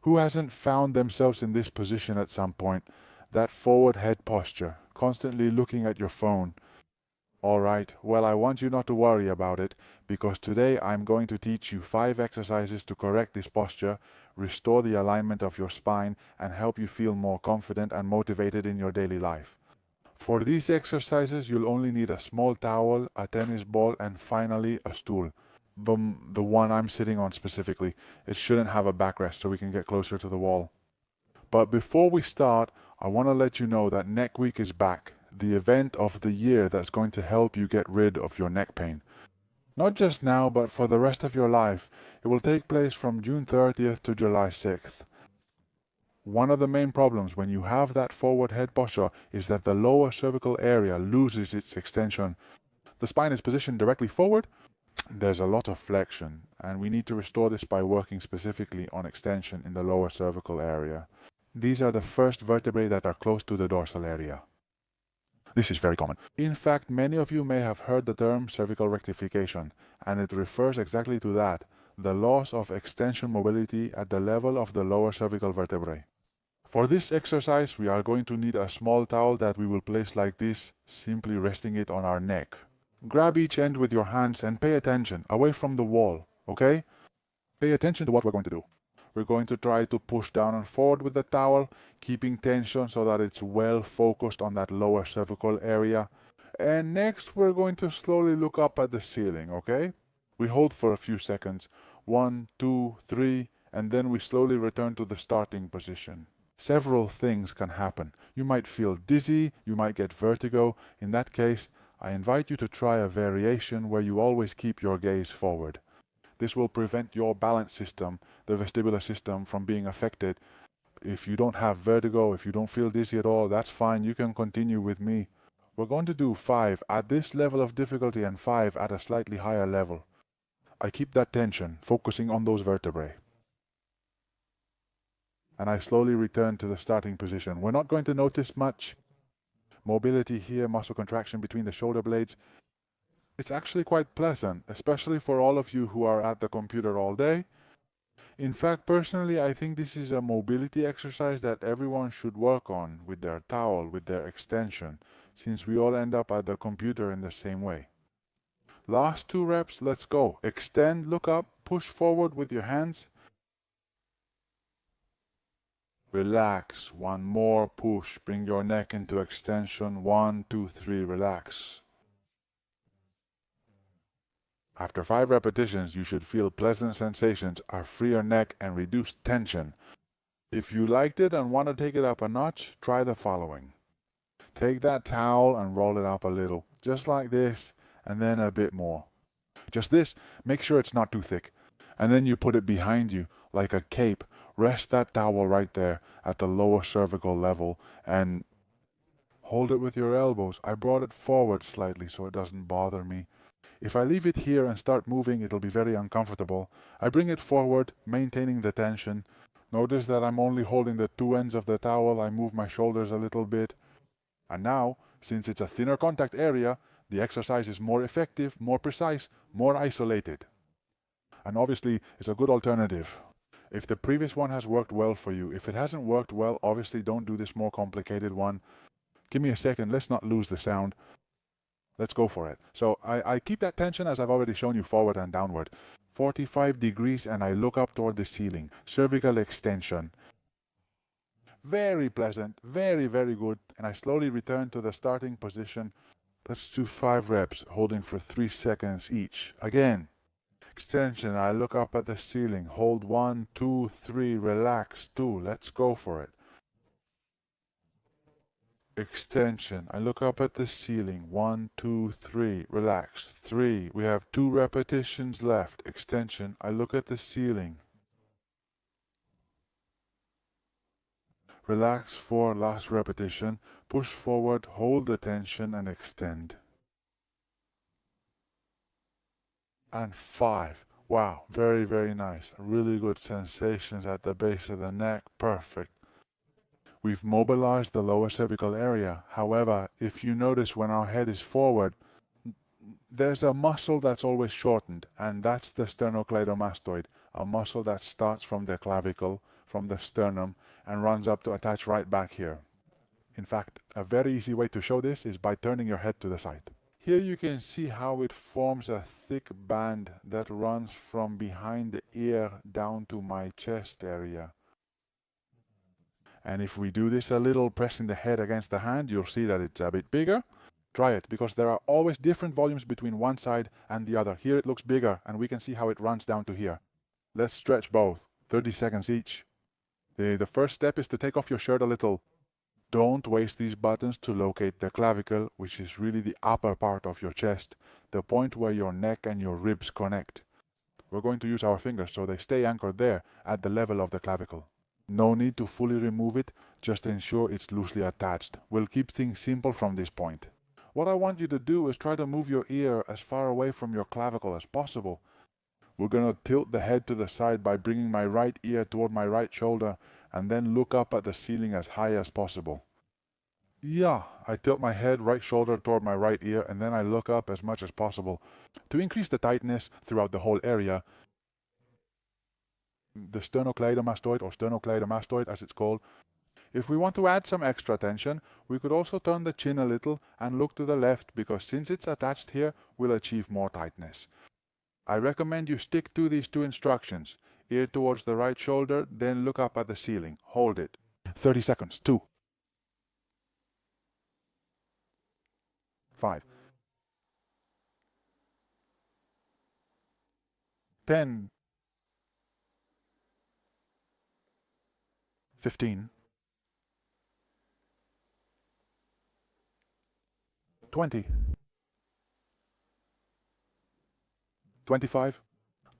Who hasn't found themselves in this position at some point? That forward head posture, constantly looking at your phone. Alright, well, I want you not to worry about it, because today I'm going to teach you 5 exercises to correct this posture, restore the alignment of your spine, and help you feel more confident and motivated in your daily life. For these exercises, you'll only need a small towel, a tennis ball, and finally a stool. The one I'm sitting on specifically. It shouldn't have a backrest so we can get closer to the wall. But before we start, I want to let you know that Neck Week is back, the event of the year that's going to help you get rid of your neck pain. Not just now, but for the rest of your life. It will take place from June 30th to July 6th. One of the main problems when you have that forward head posture is that the lower cervical area loses its extension. The spine is positioned directly forward. There's a lot of flexion, and we need to restore this by working specifically on extension in the lower cervical area. These are the first vertebrae that are close to the dorsal area. This is very common. In fact, many of you may have heard the term cervical rectification, and it refers exactly to that, the loss of extension mobility at the level of the lower cervical vertebrae. For this exercise, we are going to need a small towel that we will place like this, simply resting it on our neck. Grab each end with your hands and pay attention, away from the wall, okay? Pay attention to what we're going to do. We're going to try to push down and forward with the towel, keeping tension so that it's well focused on that lower cervical area. And next, we're going to slowly look up at the ceiling, okay? We hold for a few seconds. 1, 2, 3, and then we slowly return to the starting position. Several things can happen. You might feel dizzy, you might get vertigo. In that case, I invite you to try a variation where you always keep your gaze forward. This will prevent your balance system, the vestibular system, from being affected. If you don't have vertigo, if you don't feel dizzy at all, that's fine. You can continue with me. We're going to do 5 at this level of difficulty and 5 at a slightly higher level. I keep that tension, focusing on those vertebrae. And I slowly return to the starting position. We're not going to notice much mobility here, muscle contraction between the shoulder blades. It's actually quite pleasant, especially for all of you who are at the computer all day. In fact, personally, I think this is a mobility exercise that everyone should work on with their towel, with their extension, since we all end up at the computer in the same way. Last 2 reps, let's go. Extend, look up, push forward with your hands. Relax. 1 more push. Bring your neck into extension. 1, 2, 3. Relax. After 5 repetitions, you should feel pleasant sensations, a freer neck, and reduced tension. If you liked it and want to take it up a notch, try the following. Take that towel and roll it up a little, just like this, and then a bit more. Just this, make sure it's not too thick. And then you put it behind you, like a cape. Rest that towel right there at the lower cervical level and hold it with your elbows. I brought it forward slightly so it doesn't bother me. If I leave it here and start moving, it'll be very uncomfortable. I bring it forward, maintaining the tension. Notice that I'm only holding the 2 ends of the towel. I move my shoulders a little bit. And now, since it's a thinner contact area, the exercise is more effective, more precise, more isolated. And obviously, it's a good alternative. If the previous one has worked well for you, if it hasn't worked well, obviously don't do this more complicated one. Give me a second, let's not lose the sound. Let's go for it. So I keep that tension as I've already shown you, forward and downward. 45 degrees, and I look up toward the ceiling. Cervical extension. Very pleasant, very, very good. And I slowly return to the starting position. Let's do 5 reps, holding for 3 seconds each. Again. Extension, I look up at the ceiling. Hold 1, 2, 3, relax 2. Let's go for it. Extension, I look up at the ceiling. 1, 2, 3, relax 3. We have 2 repetitions left. Extension, I look at the ceiling. Relax 4, last repetition. Push forward, hold the tension and extend. And 5. Wow, very, very nice. Really good sensations at the base of the neck. Perfect. We've mobilized the lower cervical area. However, if you notice when our head is forward, there's a muscle that's always shortened, and that's the sternocleidomastoid, a muscle that starts from the clavicle, from the sternum and runs up to attach right back here. In fact, a very easy way to show this is by turning your head to the side. Here you can see how it forms a thick band that runs from behind the ear down to my chest area. And if we do this a little, pressing the head against the hand, you'll see that it's a bit bigger. Try it, because there are always different volumes between one side and the other. Here it looks bigger, and we can see how it runs down to here. Let's stretch both, 30 seconds each. The first step is to take off your shirt a little. Don't waste these buttons to locate the clavicle, which is really the upper part of your chest, the point where your neck and your ribs connect. We're going to use our fingers so they stay anchored there at the level of the clavicle. No need to fully remove it, just ensure it's loosely attached. We'll keep things simple from this point. What I want you to do is try to move your ear as far away from your clavicle as possible. We're going to tilt the head to the side by bringing my right ear toward my right shoulder and then look up at the ceiling as high as possible. Yeah, I tilt my head, right shoulder toward my right ear, and then I look up as much as possible. To increase the tightness throughout the whole area, the sternocleidomastoid, or sternocleidomastoid as it's called, if we want to add some extra tension, we could also turn the chin a little and look to the left, because since it's attached here, we'll achieve more tightness. I recommend you stick to these two instructions. Ear towards the right shoulder, then look up at the ceiling. Hold it. 30 seconds. 2. 5. 10. 15. 20. 25.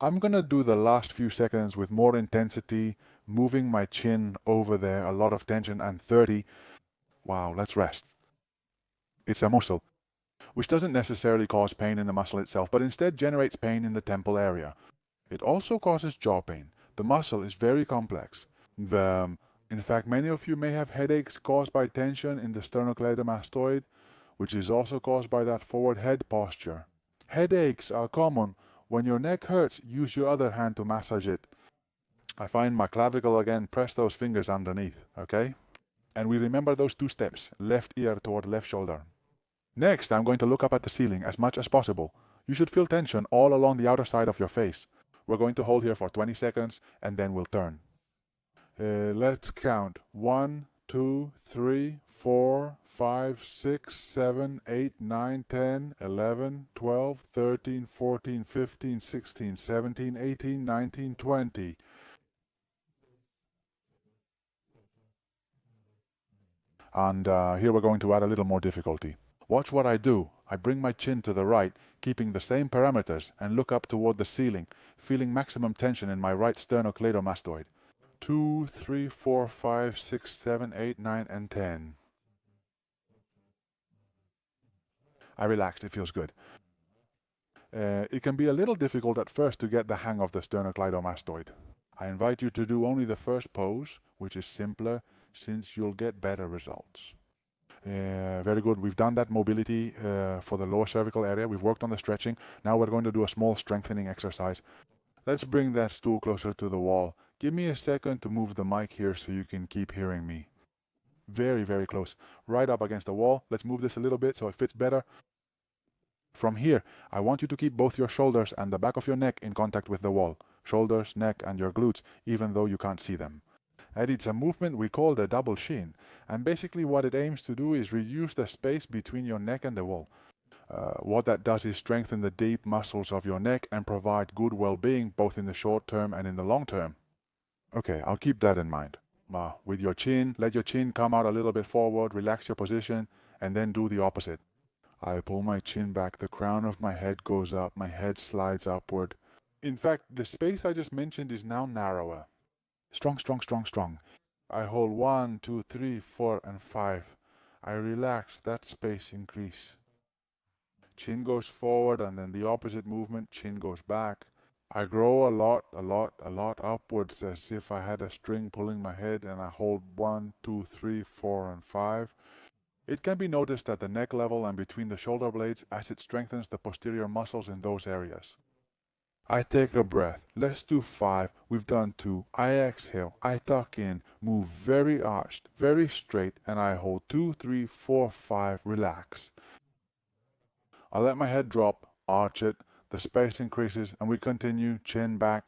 I'm gonna do the last few seconds with more intensity, moving my chin over there, a lot of tension, and 30. Wow, let's rest. It's a muscle, which doesn't necessarily cause pain in the muscle itself, but instead generates pain in the temple area. It also causes jaw pain. The muscle is very complex. In fact, many of you may have headaches caused by tension in the sternocleidomastoid, which is also caused by that forward head posture. Headaches are common. When your neck hurts, use your other hand to massage it. I find my clavicle again, press those fingers underneath, okay? And we remember those two steps, left ear toward left shoulder. Next, I'm going to look up at the ceiling as much as possible. You should feel tension all along the outer side of your face. We're going to hold here for 20 seconds and then we'll turn. Let's count. 1, 2, 3, 4, 5, 6, 7, 8, 9, 10, 11, 12, 13, 14, 15, 16, 17, 18, 19, 20. And here we're going to add a little more difficulty. Watch what I do. I bring my chin to the right, keeping the same parameters, and look up toward the ceiling, feeling maximum tension in my right sternocleidomastoid. 2, 3, 4, 5, 6, 7, 8, 9, and 10. I relaxed. It feels good. It can be a little difficult at first to get the hang of the sternocleidomastoid. I invite you to do only the first pose, which is simpler, since you'll get better results. Very good. We've done that mobility for the lower cervical area. We've worked on the stretching. Now we're going to do a small strengthening exercise. Let's bring that stool closer to the wall. Give me a second to move the mic here so you can keep hearing me. Very, very close. Right up against the wall. Let's move this a little bit so it fits better. From here, I want you to keep both your shoulders and the back of your neck in contact with the wall. Shoulders, neck, and your glutes, even though you can't see them. And it's a movement we call the double shin. And basically what it aims to do is reduce the space between your neck and the wall. What that does is strengthen the deep muscles of your neck and provide good well-being both in the short term and in the long term. Okay, I'll keep that in mind. With your chin, let your chin come out a little bit forward, relax your position, and then do the opposite. I pull my chin back, the crown of my head goes up, my head slides upward. In fact, the space I just mentioned is now narrower. Strong, strong, strong, strong. I hold 1, 2, 3, 4, and 5. I relax, that space increase. Chin goes forward and then the opposite movement, chin goes back. I grow a lot upwards as if I had a string pulling my head, and I hold 1, 2, 3, 4, and 5. It can be noticed at the neck level and between the shoulder blades as it strengthens the posterior muscles in those areas. I take a breath. Let's do 5. We've done 2. I exhale. I tuck in. Move very arched, very straight, and I hold 2, 3, 4, 5. Relax. I let my head drop, arch it. The space increases, and we continue. Chin back.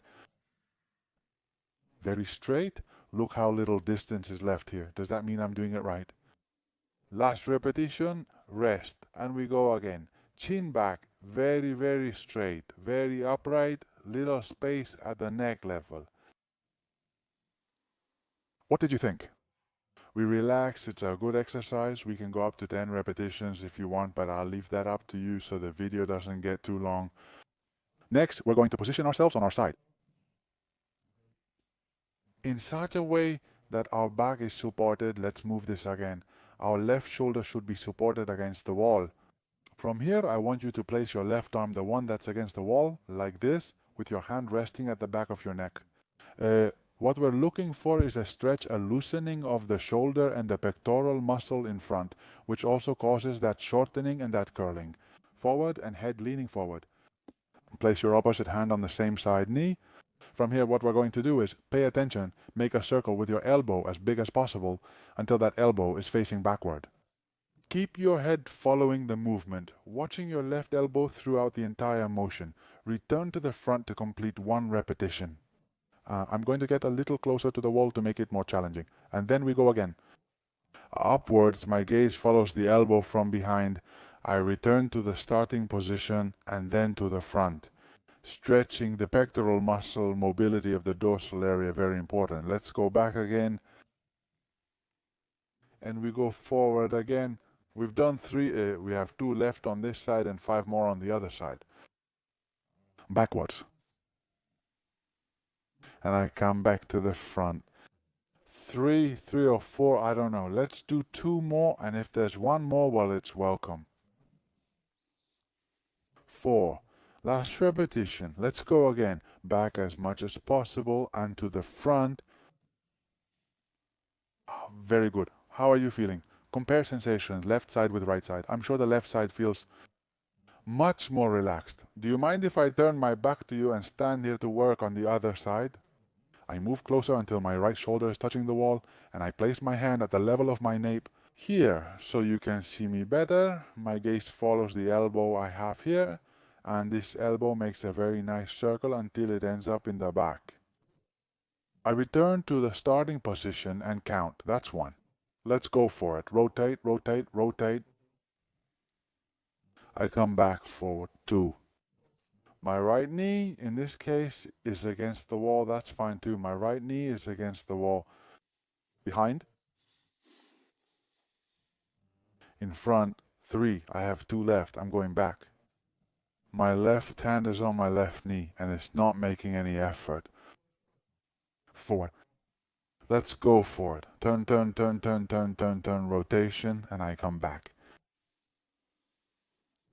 Very straight. Look how little distance is left here. Does that mean I'm doing it right? Last repetition. Rest. And we go again. Chin back. Very, very straight. Very upright. Little space at the neck level. What did you think? We relax, it's a good exercise. We can go up to 10 repetitions if you want, but I'll leave that up to you so the video doesn't get too long. Next, we're going to position ourselves on our side in such a way that our back is supported. Let's move this again. Our left shoulder should be supported against the wall. From here, I want you to place your left arm, the one that's against the wall, like this, with your hand resting at the back of your neck. What we're looking for is a stretch, a loosening of the shoulder and the pectoral muscle in front, which also causes that shortening and that curling. Forward and head leaning forward. Place your opposite hand on the same side knee. From here, what we're going to do is pay attention, make a circle with your elbow as big as possible until that elbow is facing backward. Keep your head following the movement, watching your left elbow throughout the entire motion. Return to the front to complete 1 repetition. I'm going to get a little closer to the wall to make it more challenging. And then we go again. Upwards, my gaze follows the elbow from behind. I return to the starting position and then to the front. Stretching the pectoral muscle, mobility of the dorsal area, very important. Let's go back again. And we go forward again. We've done 3, we have 2 left on this side and 5 more on the other side. Backwards. And I come back to the front. 3 or 4, I don't know. Let's do 2 more, and if there's 1 more, well, it's welcome. 4. Last repetition. Let's go again. Back as much as possible and to the front. Oh, very good. How are you feeling? Compare sensations, left side with right side. I'm sure the left side feels much more relaxed. Do you mind if I turn my back to you and stand here to work on the other side? I move closer until my right shoulder is touching the wall, and I place my hand at the level of my nape here so you can see me better. My gaze follows the elbow I have here, and this elbow makes a very nice circle until it ends up in the back. I return to the starting position and count. That's 1. Let's go for it. Rotate, rotate, rotate. I come back forward. 2. My right knee, in this case, is against the wall. That's fine too. My right knee is against the wall. Behind. In front. 3. I have 2 left. I'm going back. My left hand is on my left knee, and it's not making any effort. 4. Let's go for it. Turn, turn, turn, turn, turn, turn, turn, rotation, and I come back.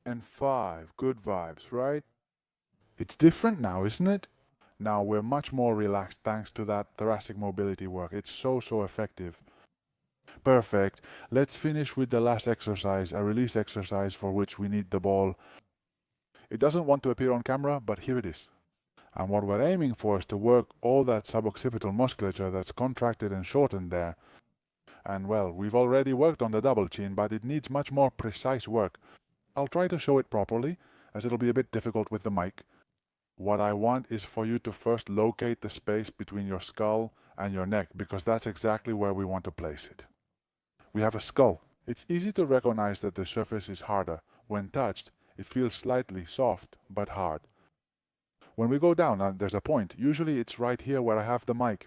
And 5. Good vibes, right? It's different now, isn't it? Now we're much more relaxed thanks to that thoracic mobility work. It's so effective. Perfect. Let's finish with the last exercise, a release exercise for which we need the ball. It doesn't want to appear on camera, but here it is. And what we're aiming for is to work all that suboccipital musculature that's contracted and shortened there. And well, we've already worked on the double chin, but it needs much more precise work. I'll try to show it properly, as it'll be a bit difficult with the mic. What I want is for you to first locate the space between your skull and your neck, because that's exactly where we want to place it. We have a skull. It's easy to recognize that the surface is harder. When touched, it feels slightly soft, but hard. When we go down, there's a point. Usually it's right here where I have the mic.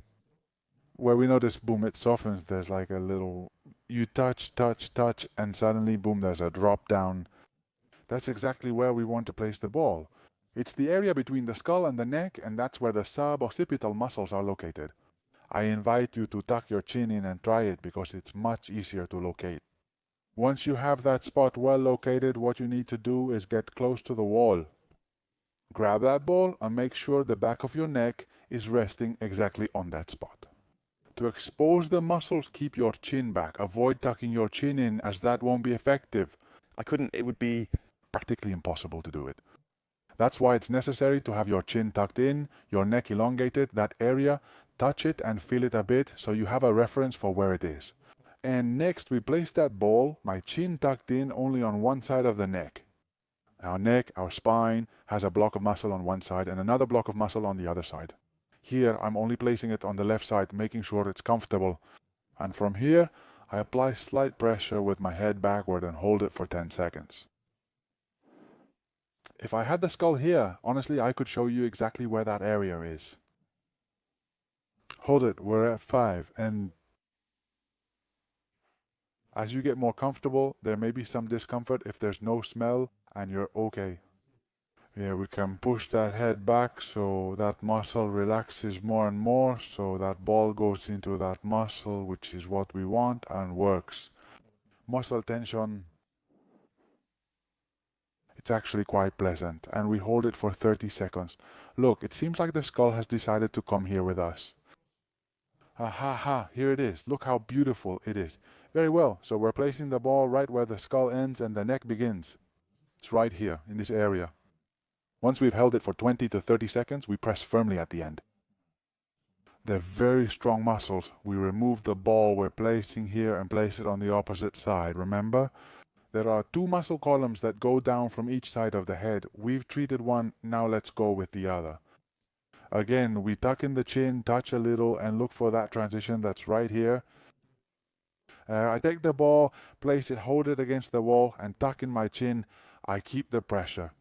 Where we notice, boom, it softens. There's like a little... You touch, touch, touch, and suddenly, boom, there's a drop down. That's exactly where we want to place the ball. It's the area between the skull and the neck, and that's where the suboccipital muscles are located. I invite you to tuck your chin in and try it because it's much easier to locate. Once you have that spot well located, what you need to do is get close to the wall. Grab that ball and make sure the back of your neck is resting exactly on that spot. To expose the muscles, keep your chin back. Avoid tucking your chin in, as that won't be effective. It would be practically impossible to do it. That's why it's necessary to have your chin tucked in, your neck elongated, that area, touch it and feel it a bit so you have a reference for where it is. And next we place that ball, my chin tucked in only on one side of the neck. Our neck, our spine, has a block of muscle on one side and another block of muscle on the other side. Here I'm only placing it on the left side, making sure it's comfortable. And from here, I apply slight pressure with my head backward and hold it for 10 seconds. If I had the skull here, honestly, I could show you exactly where that area is. Hold it, we're at 5, and as you get more comfortable, there may be some discomfort if there's no smell and you're okay. Yeah, we can push that head back so that muscle relaxes more and more, so that ball goes into that muscle, which is what we want, and works. Muscle tension, it's actually quite pleasant, and we hold it for 30 seconds. Look, it seems like the skull has decided to come here with us. Ha ha ha, here it is. Look how beautiful it is. Very well, so we're placing the ball right where the skull ends and the neck begins. It's right here, in this area. Once we've held it for 20 to 30 seconds, we press firmly at the end. They're very strong muscles. We remove the ball we're placing here and place it on the opposite side, remember? There are 2 muscle columns that go down from each side of the head. We've treated one, now let's go with the other. Again, we tuck in the chin, touch a little, and look for that transition that's right here. I take the ball, place it, hold it against the wall, and tuck in my chin. I keep the pressure.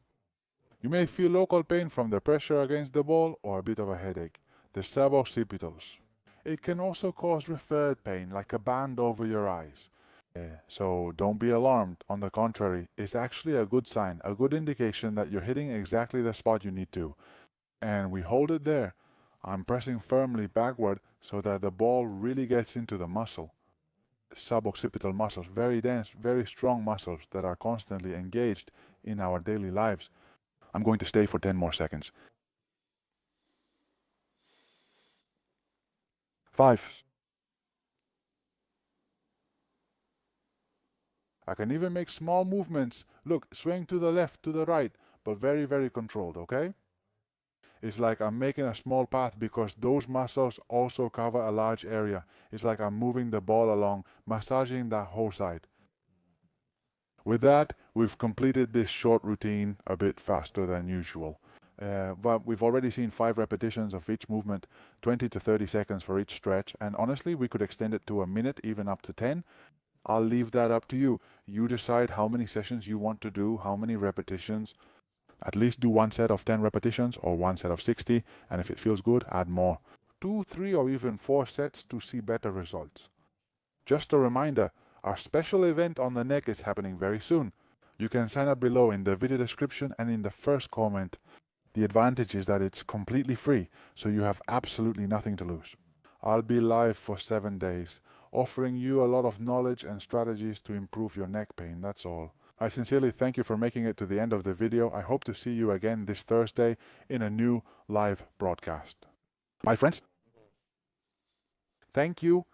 You may feel local pain from the pressure against the ball or a bit of a headache. The suboccipitals. It can also cause referred pain, like a band over your eyes. So don't be alarmed. On the contrary, it's actually a good sign, a good indication that you're hitting exactly the spot you need to. And we hold it there. I'm pressing firmly backward so that the ball really gets into the muscle. Suboccipital muscles, very dense, very strong muscles that are constantly engaged in our daily lives. I'm going to stay for 10 more seconds. 5. I can even make small movements. Look, swing to the left, to the right, but very, very controlled, okay? It's like I'm making a small path because those muscles also cover a large area. It's like I'm moving the ball along, massaging that whole side. With that, we've completed this short routine a bit faster than usual. But we've already seen 5 repetitions of each movement, 20 to 30 seconds for each stretch, and honestly, we could extend it to a minute, even up to 10. I'll leave that up to you. You decide how many sessions you want to do, how many repetitions. At least do 1 set of 10 repetitions or 1 set of 60, and if it feels good, add more. 2, 3, or even 4 sets to see better results. Just a reminder, our special event on the neck is happening very soon. You can sign up below in the video description and in the first comment. The advantage is that it's completely free, so you have absolutely nothing to lose. I'll be live for 7 days, offering you a lot of knowledge and strategies to improve your neck pain, that's all. I sincerely thank you for making it to the end of the video. I hope to see you again this Thursday in a new live broadcast. My friends, thank you